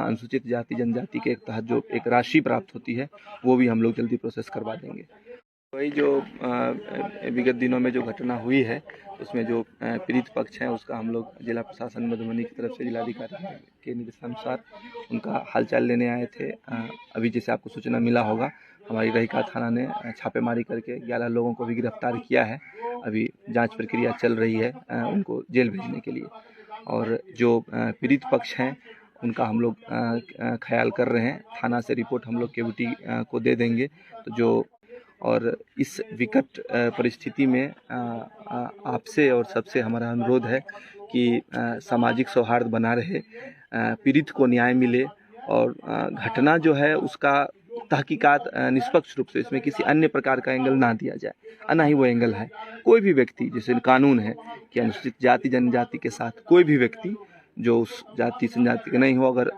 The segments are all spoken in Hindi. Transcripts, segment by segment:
अनुसूचित जाति जनजाति के तहत जो एक राशि प्राप्त होती है वो भी हम लोग जल्दी प्रोसेस करवा देंगे। वही जो विगत दिनों में जो घटना हुई है उसमें जो पीड़ित पक्ष है उसका हम लोग जिला प्रशासन मधुबनी की तरफ से जिलाधिकारी के निर्देशानुसार उनका हालचाल लेने आए थे। अभी जैसे आपको सूचना मिला होगा, हमारी रहीका थाना ने छापेमारी करके 11 लोगों को भी गिरफ्तार किया है। अभी जांच प्रक्रिया चल रही है उनको जेल भेजने के लिए, और जो पीड़ित पक्ष हैं उनका हम लोग ख्याल कर रहे हैं। थाना से रिपोर्ट हम लोग केवीटी को दे देंगे। तो जो और इस विकट परिस्थिति में आपसे और सबसे हमारा अनुरोध है कि सामाजिक सौहार्द बना रहे, पीड़ित को न्याय मिले और घटना जो है उसका तहकीकात निष्पक्ष रूप से, इसमें किसी अन्य प्रकार का एंगल ना दिया जाए, ना ही वो एंगल है। कोई भी व्यक्ति, जैसे कानून है कि अनुसूचित जाति जनजाति के साथ कोई भी व्यक्ति जो उस जाति जनजाति का नहीं हो अगर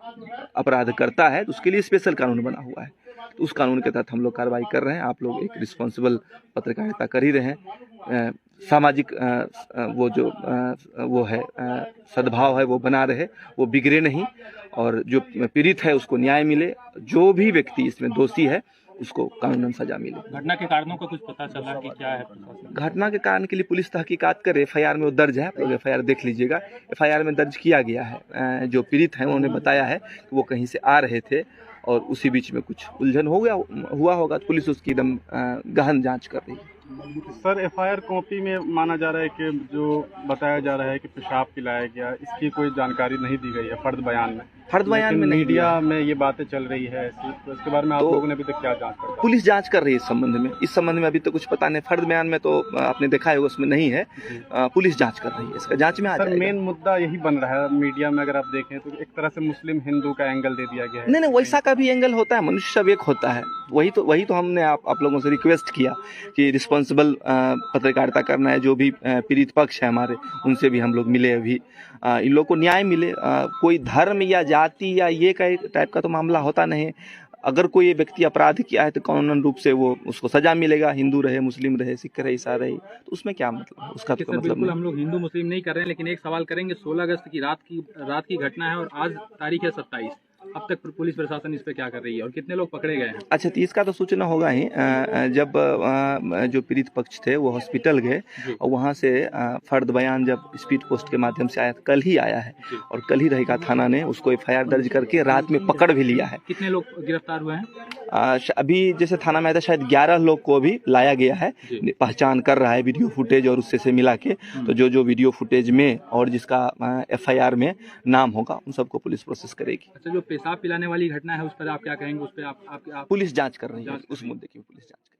अपराध करता है तो उसके लिए स्पेशल कानून बना हुआ है। तो उस कानून के तहत हम लोग कार्रवाई कर रहे हैं। आप लोग एक रिस्पॉन्सिबल पत्रकारिता कर ही रहे हैं। सामाजिक वो जो वो है सद्भाव है वो बना रहे, वो बिगड़े नहीं, और जो पीड़ित है उसको न्याय मिले। जो भी व्यक्ति इसमें दोषी है उसको कानूनन सजा मिले। घटना के कारणों का कुछ पता चला कि क्या है? घटना के कारण के लिए पुलिस तहकीकात करे। एफआईआर में वो दर्ज है, आप लोग एफआईआर देख लीजिएगा। एफआईआर में दर्ज किया गया है। जो पीड़ित हैं उन्होंने बताया है कि वो कहीं से आ रहे थे और उसी बीच में कुछ उलझन हुआ होगा, तो पुलिस उसकी एकदम गहन जांच कर रही है। सर, एफआईआर कॉपी में माना जा रहा है कि जो बताया जा रहा है कि पेशाब पिलाया गया, इसकी कोई जानकारी नहीं दी गई है फर्द बयान में। फर्द बयान में मीडिया में ये बातें चल रही है ऐसी, तो इसके बारे में आप लोगों ने अभी तक क्या जांच कर? पुलिस जांच कर रही है इस संबंध में। इस संबंध में अभी तो कुछ पता नहीं। फर्द बयान में तो आपने देखा है उसमें नहीं है। पुलिस जांच कर रही है, इसका जांच में आ जाएगा। मेन मुद्दा यही बन रहा है मीडिया में, अगर आप देखें तो एक तरह से मुस्लिम हिंदू का एंगल दे दिया गया है। नहीं, वैसा का भी एंगल होता है। मनुष्य सब एक होता है। वही तो हमने आप लोगों से रिक्वेस्ट किया कि रिस्पॉन्सिबल पत्रकारिता करना है। जो भी पीड़ित पक्ष है हमारे, उनसे भी हम लोग मिले। अभी इन लोगों को न्याय मिले। कोई धर्म या जाति या ये टाइप का तो मामला होता नहीं। अगर कोई व्यक्ति अपराध किया है तो कानूनन रूप से वो उसको सजा मिलेगा। हिंदू रहे, मुस्लिम रहे, सिख रहे, ईसाई रहे, तो उसमें क्या मतलब है? उसका तो मतलब नहीं। हम लोग हिंदू मुस्लिम नहीं कर रहे हैं, लेकिन एक सवाल करेंगे। 16 अगस्त की रात की घटना है और आज तारीख है 27। अब तक पुलिस प्रशासन इस पे क्या कर रही है और कितने लोग पकड़े गए हैं? अच्छा, तो इसका तो सूचना होगा ही। जब जो पीड़ित पक्ष थे वो हॉस्पिटल गए और वहाँ से फर्द बयान जब स्पीड पोस्ट के माध्यम से आया, कल ही आया है, और कल ही रहीका थाना ने उसको एफआईआर दर्ज करके रात में पकड़ भी लिया है। कितने लोग गिरफ्तार हुए हैं? अभी जैसे थाना में आया था शायद 11 लोग को भी लाया गया है। पहचान कर रहा है वीडियो फुटेज और उससे मिला के। तो जो वीडियो फुटेज में और जिसका एफआईआर में नाम होगा उन सबको पुलिस प्रोसेस करेगी। अच्छा, जो पेशाब पिलाने वाली घटना है उस पर आप क्या कहेंगे? उस पर आप पुलिस जांच कर रही है। उस मुद्दे की पुलिस जांच